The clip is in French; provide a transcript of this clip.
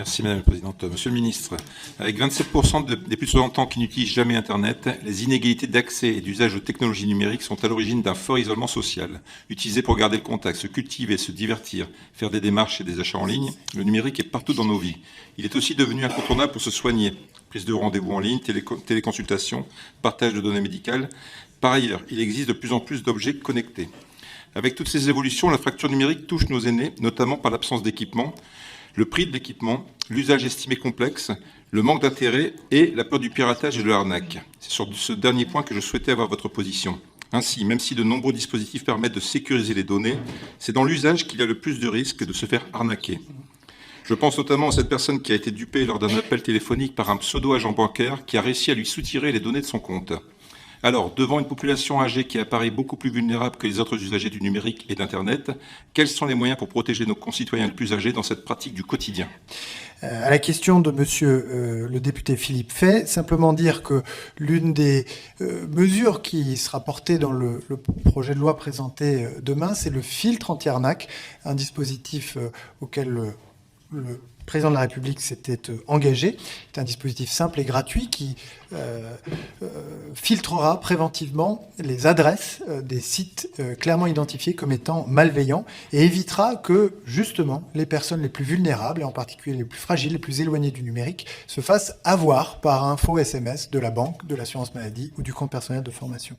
Merci Madame la Présidente. Monsieur le Ministre, avec 27% des plus de 60 ans qui n'utilisent jamais Internet, les inégalités d'accès et d'usage aux technologies numériques sont à l'origine d'un fort isolement social. Utilisé pour garder le contact, se cultiver, se divertir, faire des démarches et des achats en ligne, le numérique est partout dans nos vies. Il est aussi devenu incontournable pour se soigner. Prise de rendez-vous en ligne, téléconsultation, partage de données médicales. Par ailleurs, il existe de plus en plus d'objets connectés. Avec toutes ces évolutions, la fracture numérique touche nos aînés, notamment par l'absence d'équipement, le prix de l'équipement, l'usage estimé complexe, le manque d'intérêt et la peur du piratage et de l'arnaque. C'est sur ce dernier point que je souhaitais avoir votre position. Ainsi, même si de nombreux dispositifs permettent de sécuriser les données, c'est dans l'usage qu'il y a le plus de risques de se faire arnaquer. Je pense notamment à cette personne qui a été dupée lors d'un appel téléphonique par un pseudo-agent bancaire qui a réussi à lui soutirer les données de son compte. Alors, devant une population âgée qui apparaît beaucoup plus vulnérable que les autres usagers du numérique et d'Internet, quels sont les moyens pour protéger nos concitoyens les plus âgés dans cette pratique du quotidien ? À la question de monsieur le député Philippe Fay, simplement dire que l'une des mesures qui sera portée dans le projet de loi présenté demain, c'est le filtre anti-arnaque, un dispositif auquel le président de la République s'était engagé. C'est un dispositif simple et gratuit qui filtrera préventivement les adresses des sites clairement identifiés comme étant malveillants et évitera que, justement, les personnes les plus vulnérables, et en particulier les plus fragiles, les plus éloignées du numérique, se fassent avoir par un faux SMS de la banque, de l'assurance maladie ou du compte personnel de formation.